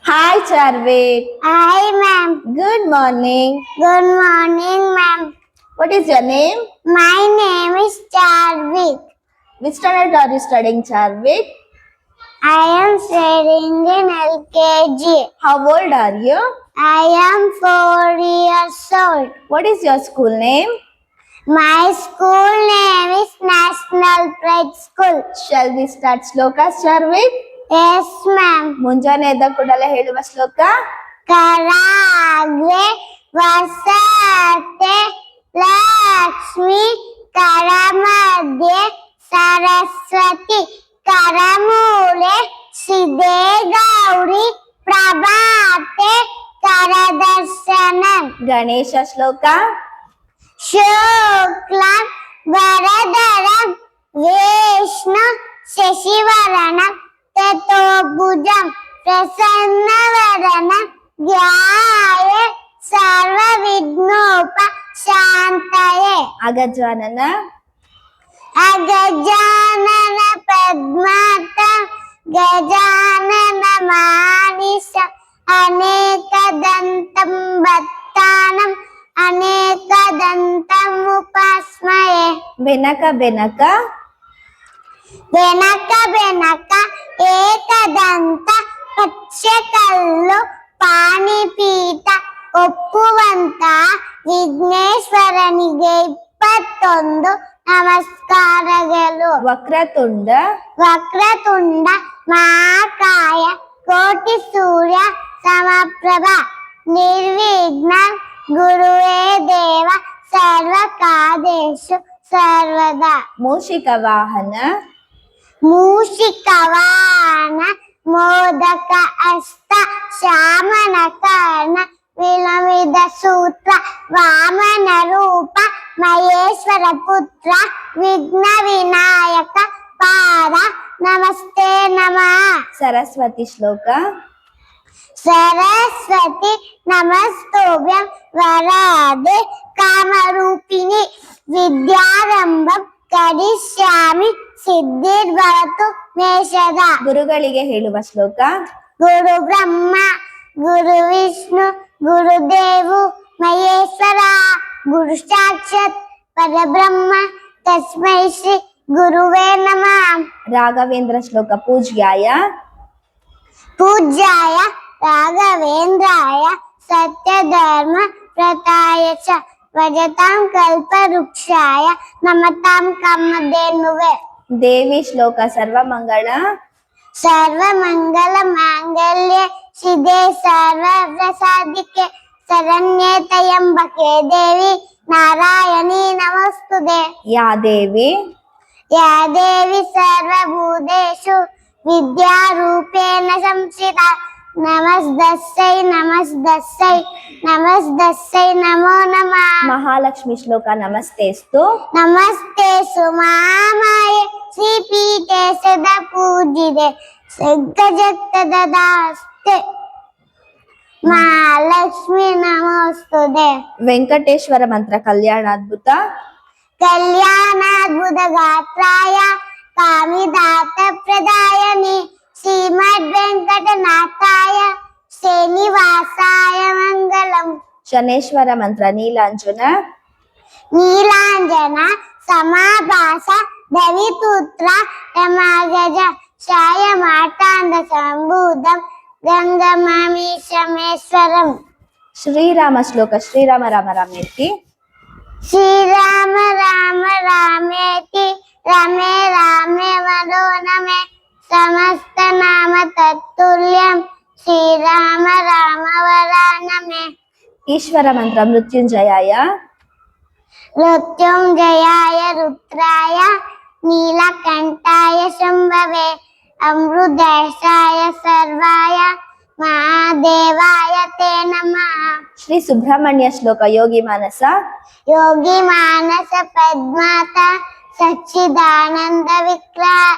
Hi, Charvik. Hi, ma'am. Good morning. Good morning, ma'am. What is your name? My name is Charvik. Which standard are you studying, Charvik? I am studying in LKG. How old are you? I am 4 years old. What is your school name? My school name is National Pride School. Shall we start slokas, Charvik? Yes, ma'am. ಮುಂಜಾನೆ ಎದ್ದ ಕೂಡಲೇ ಹೇಳುವ ಶ್ಲೋಕ. Karagre vasate Lakshmi Karamadhye Saraswati Karamule Siddhe Gauri Prabhate Karadarshanam. Ganesha ಶ್ಲೋಕ. Shuklam Varadaram Vishnu Shashivaranam Tato Bhujam Prasannavarana Gyaya Sarva Vidnopa Shantaye. ಅಗಜಾನನ. Agajanana Padmata Gajanana Manisa Anekadantam Bhattanam Anekadantam Upasmaye. Benaka Benaka. Benaka Benaka Ekadanta ಪಕ್ಷಕಲ್ಲು ಪಾಣಿಪೀಠ ಒಪ್ಪುವಂತ ವಿಘ್ನೇಶ್ವರನಿಗೆ 21 ನಮಸ್ಕಾರಗಳು. ವಕ್ರತುಂಡ. ವಕ್ರತುಂಡ ಮಹಾಕಾಯ ಕೋಟಿ ಸೂರ್ಯ ಸಮಪ್ರಭ ನಿರ್ವಿಘ್ನ ಗುರುವೇ ದೇವ ಸರ್ವಕಾರ್ಯೇಷು ಸರ್ವದಾ. ಮೂಷಿಕ ವಾಹನ. ಮೂಷಿಕವಾಹನ ಮೋದಕ ಹಸ್ತ ಶ್ಯಾಮನ ಕರ್ಣ ವಿಲಮಿದ ಸೂತ್ರ ವಾಮನ ರೂಪ ಮಹೇಶ್ವರ ಪುತ್ರ ವಿಘ್ನ ವಿನಾಯಕ ಪಾದ ನಮಸ್ತೆ ನಮಃ. ಸರಸ್ವತಿ ಶ್ಲೋಕ. ಸರಸ್ವತಿ ನಮಸ್ತುಭ್ಯಂ ವರದೆ ಕಾಮರೂಪಿಣಿ ವಿದ್ಯಾರಂಭಂ ಕರಿಷ್ಯಾಮಿ ಸಿದ್ಧಿರ್ಭವತು ಮೇ ಸದಾ. ಗುರುಗಳಿಗೆ ಹೇಳುವ ಶ್ಲೋಕ. ಗುರು ಬ್ರಹ್ಮ ಗುರು ವಿಷ್ಣು ಗುರುದೇವು ಮಹೇಶ್ವರ ಗುರು ಸಾಕ್ಷಾತ್ ಪರಬ್ರಹ್ಮ ತಸ್ಮೈ ಶ್ರೀ ಗುರುವೇ ನಮಃ. ರಾಘವೇಂದ್ರ ಶ್ಲೋಕ. ಪೂಜ್ಯಾಯ. ಪೂಜ್ಯಾಯ ರಾಘವೇಂದ್ರಾಯ ಸತ್ಯಧರ್ಮ ಪ್ರತಾಯ ಚ ಭಜತಾಂ ಕಲ್ಪವೃಕ್ಷಾಯ ನಮತಾಂ ಕಾಮಧೇನುವೇ. ದೇವಿ ಶ್ಲೋಕ. ಸರ್ವಮಂಗಳ. ಸರ್ವಮಂಗಲ ಮಾಂಗಲ್ಯೆ ಶಿವೆ ಸರ್ವಸಾಧಿಕೆ ಶರಣ್ಯೆ ತ್ರ್ಯಂಬಕೆ ದೇವಿ ನಾರಾಯಣಿ ನಮಸ್ತುತೆ. ಯಾ ದೇವಿ. ಯಾ ದೇವಿ ಸರ್ವಭೂತೇಷು ವಿದ್ಯಾರೂಪೇಣ ಸಂಸ್ಥಿತಾ ನಮಸ್ತಸ್ಸೈ ನಮಸ್ತಸ್ಸೈ ನಮಸ್ತಸ್ಸೈ ನಮೋ ನಮಃ. ಮಹಾಲಕ್ಷ್ಮಿ ಶ್ಲೋಕ. ನಮಸ್ತೇಸ್ತು. ನಮಸ್ತೆ ಸುಮಾಮಾಯೆ ಶ್ರೀಪೀಠೆ ಸದಾ ಪೂಜಿತೆ ಸಗ್ಗಜಕ್ತದಾಸ್ತೆ ಮಹಾಲಕ್ಷ್ಮಿ ನಮೋಸ್ತುತೆ. ವೆಂಕಟೇಶ್ವರ ಮಂತ್ರ. ಕಲ್ಯಾಣಾದ್ಭುತ. ಕಲ್ಯಾಣಾದ್ಭುತ ಗಾತ್ರಾಯ ಕಾಮಿದಾತ ಪ್ರದಾಯನಿ ಶ್ರೀಮದ್ ವೆಂಕಟನಾಥಾಯ ಶ್ರೀನಿವಾಸಾಯ ಮಂಗಲಂ. ಶನೇಶ್ವರ ಮಂತ್ರ. ನೀಲಾಂಜನ. ನೀಲಾಂಜನ ಸಮಾಭಾಸ ಧವಿಪುತ್ರ ಯಮಗಜ ಶಾಯ ಮಾರ್ತಾಂಡ ಸಂಭೂತಂ ಗಂಗಮಾಮೀಶಮೇಶ್ವರಂ. ಶ್ರೀರಾಮ ಶ್ಲೋಕ. ಶ್ರೀರಾಮ ರಾಮ ರಾಮೇತಿ. ಶ್ರೀರಾಮ ರಾಮ ರಾಮೇತಿ ರಮೇ ರಾಮೇ ಮನೋನಮೆ ಸಮಸ್ತ ನಾಮ ತತ್ತುಲ್ಯಂ ಶ್ರೀರಾಮ ರಾಮ ವರಾನಮೆ. ಈಶ್ವರ ಮಂತ್ರ. ಮೃತ್ಯುಂಜಯಾಯ. ಮೃತ್ಯುಂಜಯಾಯ ರುದ್ರಾಯ ನೀಲಕಂಠಾಯ ಶಂಭವೇ ಅಮೃತೇಶಾಯ ಸರ್ವಾಯ ಮಹಾದೇವಾಯ ತೇ ನಮಃ. ಶ್ರೀ ಸುಬ್ರಹ್ಮಣ್ಯ ಶ್ಲೋಕ. ಯೋಗಿ ಮಾನಸ. ಯೋಗಿ ಮಾನಸ ಪದ್ಮಾತ ಸಚ್ಚಿದಾನಂದ ವಿಗ್ರಹ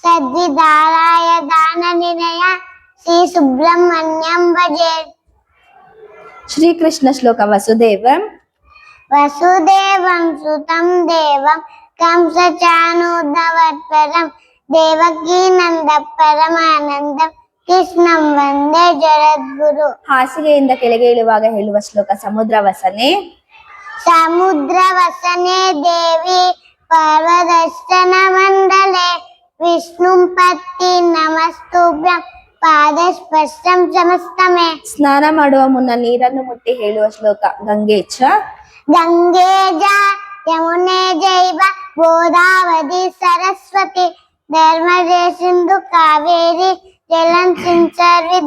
ಸದ್ವಿದಾರಾಯ ದಾನ ನಿಲಯ ಶ್ರೀ ಸುಬ್ರಹ್ಮಣ್ಯಂ ಭಜೆ. ಶ್ರೀಕೃಷ್ಣ ಶ್ಲೋಕ. ವಸುದೇವಂ. ವಸುದೇವಂ ಸುತಂ ದೇವಂ ಕಂಸ ಚಾನೂರವತ್ಪರಂ ದೇವಕೀ ನಂದ ಪರಮಾನಂದಂ ಕೃಷ್ಣಂ ವಂದೇ ಜಗದ್ಗುರು. ಹಾಸಿಗೆಯಿಂದ ಕೆಳಗೆ ಇಳುವಾಗ ಹೇಳುವ ಶ್ಲೋಕ ಸಮುದ್ರ ವಸನೆ. ಸಮುದ್ರ ವಸನೆ ದೇವಿ ಪರ್ವದರ್ಶನ ಮಂಡಲೆ ವಿಷ್ಣುಂ ಪತ್ತಿ ನಮಸ್ತುಭ್ಯಂ ಪಾದಸ್ಪರ್ಶಂ ಸಮಸ್ತಮೆ. ಸ್ನಾನ ಮಾಡುವ ಮುನ್ನ ನೀರನ್ನು ಮುಟ್ಟಿ ಹೇಳುವ ಶ್ಲೋಕ ಗಂಗೆ ಚ. ಗಂಗೆ ಜ ಯಮುನೆ ಜೈವ ಗೋದಾವರಿ ಸರಸ್ವತಿ ಧರ್ಮಜೆ ಸಿಂಧು ಕಾವೇರಿ ಜಲಂ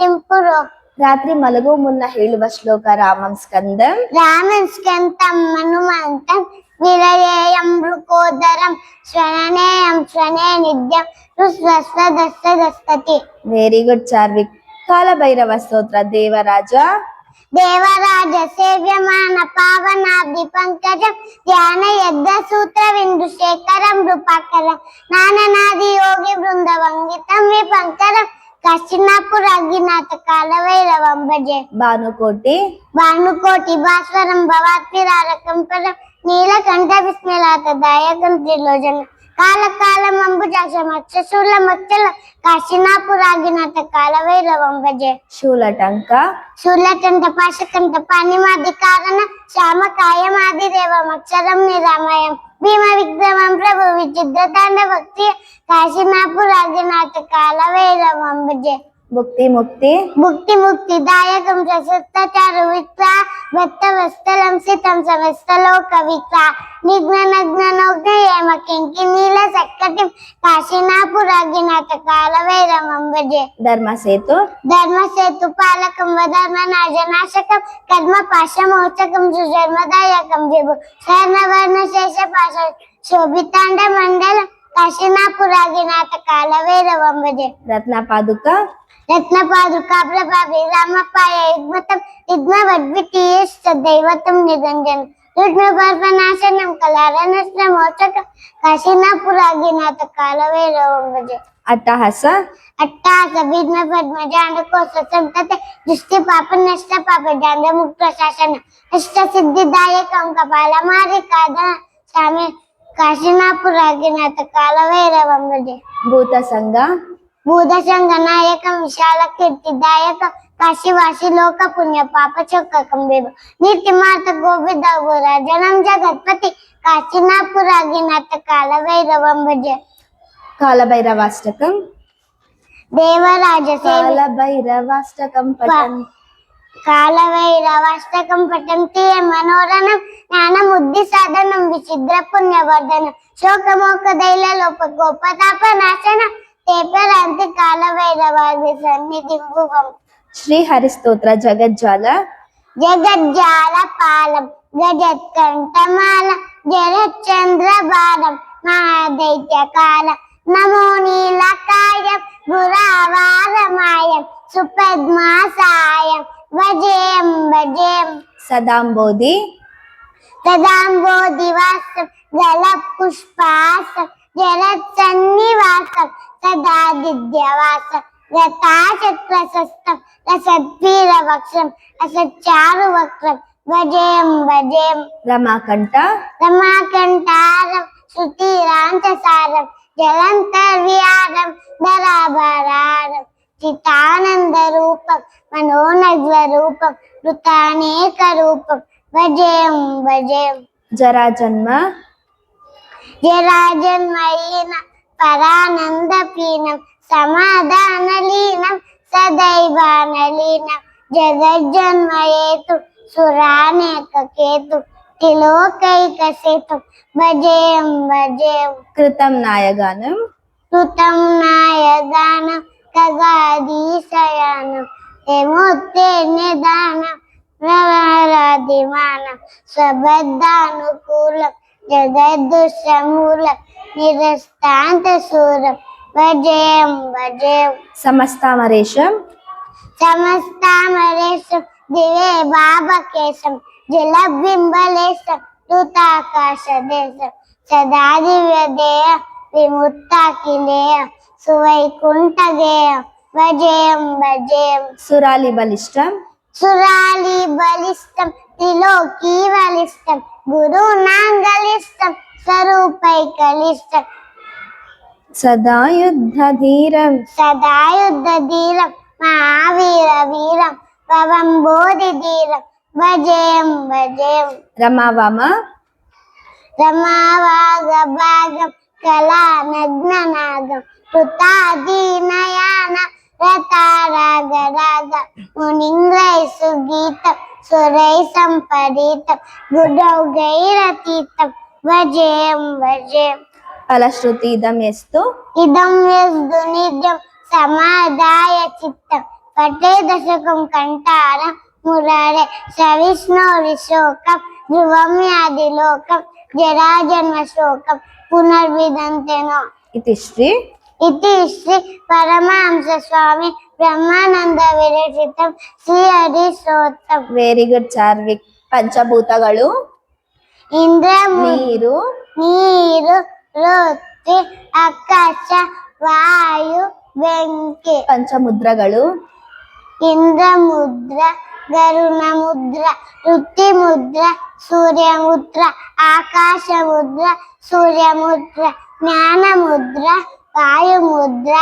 ದಿಂಪುರು. ರಾತ್ರಿ ಮಲಗುವ ಮುನ್ನ ಹೇಳುವ ಶ್ಲೋಕ ರಾಮಂ ಸ್ಕಂದಂ. ರಾಮನ್ ಸ್ಕಂದಂ ಹನುಮಂತಂ ವಿರಯೇಯಂ ಮೃಕೋದರಂ ಶ್ವನೇಯಂ ಶ್ವನೇ ನಿತ್ಯಂ ರುಸ್ವಸ್ವದಸ್ತತಿ. Very good Charvik. ಕಾಲಭೈರವ ಸ್ತೋತ್ರ ದೇವರಾಜ. ದೇವರಾಜ ಸೇವ್ಯಮಾನ ಪಾವನಾಬ್ಧಿ ಪಂಕಜಂ ಧ್ಯಾನ ಯದ್ದ ಸೂತ್ರ ಬಿಂದು ಶೇಖರಂ ನೃಪಾಕರಂ ನಾನನಾದಿ ಯೋಗಿ ಬೃಂದ ವಂಗಿತಂ ವಿಪಂಕರಂ ಕಾಶಿನಾಪುರ ಅಗ್ನಿನಾಥ ಕಾಲಭೈರವಂ ಭಜೆ. ಭಾನುಕೋಟಿ. ಭಾನುಕೋಟಿ ಭಾಸ್ವರಂ ಭವಾತ್ಮಿರಾರಕಂ ಪರಂ ನೀಲಕಂಠ ವಿಸ್ಮಲಾತ ದಾಯಕಂ ತ್ರಿಲೋಚನ ಕಾಲ ಕಾಲಂ ಅಂಬುಜಾಕ್ಷ ಮತ್ಸ್ಯಶೂಲ ಮಚ್ಚಲ ಕಾಶಿನಾಪುರ ಅಗ್ನಿನಾಥ ಕಾಲಭೈರವಂ ಭಜೆ. ಶೂಲಟಂಕ. ಶೂಲಕಂಠ ಪಾಶಕಂಠ ಪಾಣಿಮಾದಿ ಕಾರಣ ಶ್ಯಾಮ ಕಾಯಮಾದಿ ದೇವಂ ಅಕ್ಷರಂ ನಿರಾಮಯಂ ಭೀಮ ವಿಕ್ರಮಂ ಪ್ರಭು ವಿಚಿತ್ರ ತಾಂಡ ಭಕ್ತಿಯ ಕಾಶಿನಾಪುರ ಅಗ್ನಿನಾಥ ಕಾಲಭೈರವಂ ಭಜೆ. ಮುಕ್ತಿ ಮುಕ್ತಿ. ಮುಕ್ತಿ ಮುಕ್ತಿದಾಯಕಂ ಸತ್ತಾಚಾರು ವಿಕ್ರ ಭತ್ತ ವಸ್ತಲಂ ಸಿತಂ ಸಮಸ್ತಲೋಕ ವಿಕ್ರ ನಿಗ್ನ ನಗ್ನ ನೌಗ್ನ ಹೇಮ ಕಿಂಕಿ ನೀಲ ಸಕ್ಕಟಿಂ ಕಾಶಿನಾಪುರ ಅಗ್ನಿನಾಥ ಕಾಲಭೈರವಂ ಭಜೆ. ಧರ್ಮ ಸೇತು. ಧರ್ಮ ಸೇತು ಪಾಲಕಂ ವಧರ್ಮ ನಾಶನಾಶಕಂ ಕರ್ಮ ಪಾಶ ಮೋಚಕಂ ಸುಧರ್ಮದಾಯಕಂ ವಿಭು ಸ್ವರ್ಣವರ್ಣ ಶೇಷ ಪಾಶ ಶೋಭಿತಾಂಡ ಮಂಡಲ ಕಾಶಿನಾಪುರ ಅಗ್ನಿನಾಥ ಕಾಲಭೈರವಂ ಭಜೆ. ರತ್ನ ಪಾದುಕ. ರತ್ನ ಪಾದುಕಾ ಪ್ರಭಾವಿ ರಾಮಪಾಯ ಯುಗ್ಮತಂ ಯುಗ್ಮವದ್ವಿತೀಯಶ್ಚ ದೈವತಂ ನಿರಂಜನ ರುಗ್ಮಪರ್ಪನಾಶನಂ ಕಲಾರನಶ್ರ ಮೋಚಕಂ ಕಾಶಿನಾಪುರ ಅಗ್ನಿನಾಥ ಕಾಲಭೈರವಂ ಭಜೆ. ಅಟ್ಟಹಾಸ. ಅಟ್ಟಾಸ ವಿಘ್ನ ಪದ್ಮ ಜಾಂಡಕೋಶ ಸಂತತೆ ದೃಷ್ಟಿ ಪಾಪ ನಷ್ಟ ಪಾಪ ಜಾಂಡ ಮುಕ್ತ ಶಾಸನ ಅಷ್ಟ ಸಿದ್ಧಿದಾಯಕಂ ಕಪಾಲ ಮಾರಿ ಕಾದನ ಸ್ವಾಮಿ ಕಾಶಿನಾಪುರ ಅಗ್ನಿನಾಥ ಕಾಲಭೈರವಂ ಭಜೆ. ಭೂತ ಸಂಘ. ಭೂತಸಂಗ ನಾಯಕಂ ವಿಶಾಲ ಕೀರ್ತಿದಾಯಕ ಕಾಶಿವಾಸಿ ಲೋಕ ಪುಣ್ಯ ಪಾಪ ಚೌಕಕಂ ದೇವ ನೀತಿ ಮಾತ ಗೋವಿಂದ ಜನಂ ಜಗತ್ಪತಿ ಕಾಶಿನಾಪುರ ಅಗ್ನಿನಾಥ ಕಾಲಭೈರವಂ ಭಜೆ. ಕಾಲಭೈರವಾಷ್ಟಕಂ. ದೇವರಾಜ ಕಾಲಭೈರವಾಷ್ಟಕಂ ಪಠನ್. ಕಾಲಭೈರವಾಷ್ಟಕಂ ಪಠಂತಿ ಮನೋರಮಂ ಜ್ಞಾನಮುದ್ಧಿ ಸಾಧನಂ ವಿಚಿದ್ರ ಪುಣ್ಯವರ್ಧನ ಶೋಕ ಮೋಕ ದೈಲ ಲೋಪ ಗೋಪತಾಪ ನಾಶನ ತೇಪರಾಂತಿ ಕಾಲಭೈರವಾದಿ ಸನ್ನಿಧಿಂಭುವಂ. ಶ್ರೀ ಹರಿಸ್ತೋತ್ರ ಜಗಜ್ಜಾಲ. ಜಗಜ್ಜಾಲ ಪಾಲಂ ಗಜತ್ಕಂಠಮಾಲ ಜರಚಂದ್ರ ಬಾಲಂ ಮಹಾದೈತ್ಯ ಕಾಲ ನಮೋ ನೀಲಕಾಯಂ ಗುರಾವಾರಮಾಯಂ ಸುಪದ್ಮಾಸಾಯಂ ಭಜೇಯಂ ಭಜೇಯಂ. ಸದಾಂಬೋಧಿ. ಸದಾಂಬೋಧಿವಾಸಂ ಜಲಪುಷ್ಪಾಸಂ ಜಲಸನ್ನಿವಾಸಂ ಸದಾದಿದ್ಯವಾಸಂ ರಥಾಚಕ್ರಸಸ್ತಂ ರಸದ್ವೀರವಕ್ಷಂ ಅಸಚ್ಚಾರುವಕ್ರಂ ಭಜೇಯಂ ಭಜೇಯಂ. ರಮಾಕಂಠ. ರಮಾಕಂಠಾರಂ ಶ್ರುತಿರಾಂತಸಾರಂ ಜಲಂತರ್ವಿಹಾರಂ ಧರಾಭರಾರಂ ಚಿತ್ತಾನಂದ ರೂಪಂ ಮನೋನಗ್ವ ರೂಪಂ ಋತಾನೇಕ ರೂಪಂ ಭಜೇಯಂ ಭಜೇಯಂ. ಜರಾಜನ್ಮ. ಜರಾಜನ್ಮಯೀನ ಪರಾನಂದ ಪೀನಂ ಸಮಾಧಾನಲೀನಂ ಸದೈವಾನಲೀನಂ ಜಗಜ್ಜನ್ಮಯೇತು ಸುರಾನೇಕ ಕೇತು ತಿಲೋಕೈಕ ಸೇತು ಭಜೇಯಂ ಭಜೇಯಂ. ಕೃತಂ ನಾಯಗಾನಂ. ಕೃತಂ ನಾಯಗಾನಂ ಖಗಾದೀಶಯಾನಂ ಹೇಮೋತ್ತೇ ನಿಧಾನಂ ಪ್ರವರಾಧಿಮಾನಂ ಸ್ವಬದ್ಧಾನುಕೂಲಂ ಜಗದ್ದುಷಮೂಲಂ ನಿರಸ್ತಾಂತ ಶೂರಂ ಭಜೇಯಂ ಭಜೇಯಂ. ಸಮಸ್ತಾಮರೇಶಂ. ಸಮಸ್ತಾಮರೇಶಂ ದಿವೇ ಭಾವಕೇಶಂ ಜಲಬಿಂಬಲೇಶಂ ಋತಾಕಾಶದೇಶಂ ಸದಾ ದಿವ್ಯದೇಯ ವಿಮುಕ್ತಾಖಿಲೇಯ ಸುವೈಕುಂಠಗೇಯ ಭಜೇಯಂ ಭಜೇಯಂ. ಸುರಾಲಿ ಬಲಿಷ್ಠಂ. ಸುರಾಲಿ ಬಲಿಷ್ಠಂ ತ್ರಿಲೋಕಿ ಬಲಿಷ್ಠಂ ಗುರುನಾಂಗಲಿಷ್ಠಂ ಸ್ವರೂಪೈಕಲಿಷ್ಠಂ ಸದಾ ಯುದ್ಧ ಧೀರಂ. ಸದಾ ಯುದ್ಧ ಧೀರಂ महावीर वीरम भवं बोधिधीरं भजेम भजेम ರಮಾವಾಮ रमावागभागं कलानग्ननागं कृतादीनयानं रतारागराग मुनिन्द्रैः सुगीतं सुरैः सम्परीतं गुरौ गैरतीतं भजेम भजेम ಫಲಶ್ರುತಿ ಇದಂ ಎಸ್ತು इदं यस्दु नित्यं समादाय चित्तं पठे दशकं कण्ठारं मुरारे सविष्णोरिशोकं ध्रुवं यादिलोकं जराजन्मशोकं पुनर्विदन्ते नो ಇತಿ ಶ್ರೀ इति श्री परमहंस स्वामी ब्रह्मानंद विरचितं श्री हरिस्तोत्रम् ವೆರಿ ಗುಡ್ ಚಾರ್ವಿಕ್. ಪಂಚಭೂತಗಳು इंद्र ನೀರು ನೀರು ಪೃಥ್ವಿ ಆಕಾಶ ವಾಯು ಬೆಂಕಿ ಪಂಚಮುದ್ರಗಳು ಇಂದ್ರ ಮುದ್ರ ಗರುಣ ಮುದ್ರ ಋತಿ ಮುದ್ರ ಸೂರ್ಯ ಮುದ್ರ ಆಕಾಶ ಮುದ್ರ ಸೂರ್ಯ ಮುದ್ರ ಜ್ಞಾನ ಮುದ್ರ ವಾಯು ಮುದ್ರ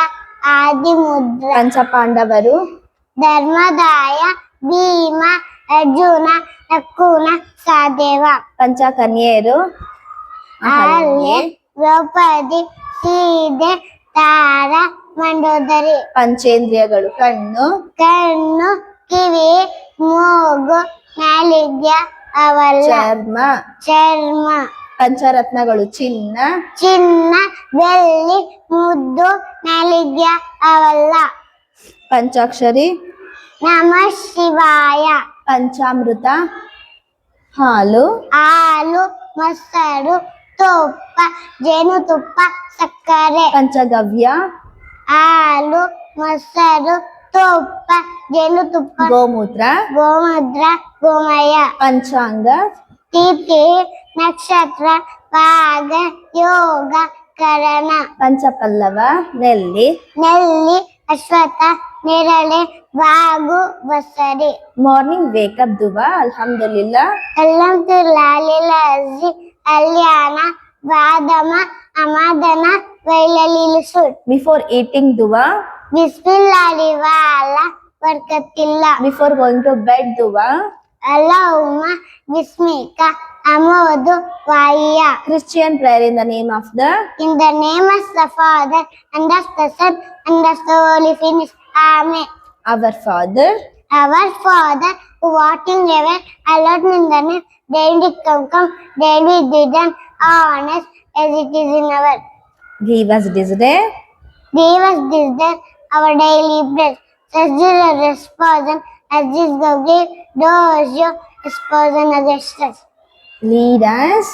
ಆದಿ ಮುದ್ರ ಪಂಚಪಾಂಡವರು ಧರ್ಮದಾಯ ಭೀಮ ಅರ್ಜುನ ನಕುಲ ಸಹದೇವ ಪಂಚಕನ್ಯೆಯರು ಅಹಲ್ಯೆ ದ್ರೌಪದಿ ಸೀತೆ ತಾರ ಮಂಡೋದರಿ ಪಂಚೇಂದ್ರಿಯಗಳು ಕಣ್ಣು ಕಣ್ಣು ಕಿವಿ ಮೂಗು ನಾಲಿಗೆ ಅವಲ್ಲ ಚರ್ಮ ಚರ್ಮ ಪಂಚರತ್ನಗಳು ಚಿನ್ನ ಚಿನ್ನ ಬೆಳ್ಳಿ ಮುದ್ದು ನಾಲಿಗೆ ಅವಲ್ಲ ಪಂಚಾಕ್ಷರಿ ನಮ ಶಿವಾಯ ಪಂಚಾಮೃತ ಹಾಲು ಹಾಲು ಮೊಸರು ತುಪ್ಪ ಜೇನುತುಪ್ಪ ಸಕ್ಕರೆ ಪಂಚಗವ್ಯ ಹಾಲು ಮೊಸರು ತುಪ್ಪ ಜೇನುತುಪ್ಪ ಗೋಮೂತ್ರ ಗೋಮುದ್ರ ಗೋಮಯ ಪಂಚಾಂಗ ತಿಥಿ ನಕ್ಷತ್ರ ಭಾಗ ಯೋಗ ಕರಣ ಪಂಚಪಲ್ಲವ ನೆಲ್ಲಿ ನೆಲ್ಲಿ ಅಶ್ವತ್ಥ ನೇರಳೆ ಬಾಗು ಬಸರಿ ಮಾರ್ನಿಂಗ್ ವೇಕಪ್ ದುವಾ ಅಲ್ಹಮ್ದುಲಿಲ್ಲಾ ಅಲ್ಲಂತು ಲಾಲಿಲ ಅಜ್ಜಿ ಅಲ್ಯಾನ ಬಾದಮ ಅಮಾದನ ವೈಲಲಿಲು ಸುಟ್ ಬಿಫೋರ್ ಈಟಿಂಗ್ ದುವಾ ಬಿಸ್ಮಿಲ್ಲಾಲಿ ವಾಲ ಬರ್ಕತ್ತಿಲ್ಲ ಬಿಫೋರ್ ಗೋಯಿಂಗ್ ಟು ಬೆಡ್ ದುವಾ ಅಲ್ಲಹುಮ ಬಿಸ್ಮಿಕ ಅಮೋದು ವಾಯಿಯ Christian prayer in the name of the In the name of the Father, and of the Son, and of the Holy Spirit. Amen. Our father Our Father, who art in heaven, hallowed in the name, thy kingdom come, thy will be done on earth as it is in heaven. Give us this day Give us this day our daily bread. Forgive our trespasses, as we forgive those who trespass against us. Lead us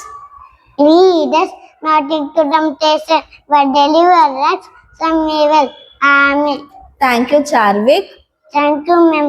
Lead us not into temptation, but deliver us from evil. Amen. Thank you Charvik. Thank you, ma'am.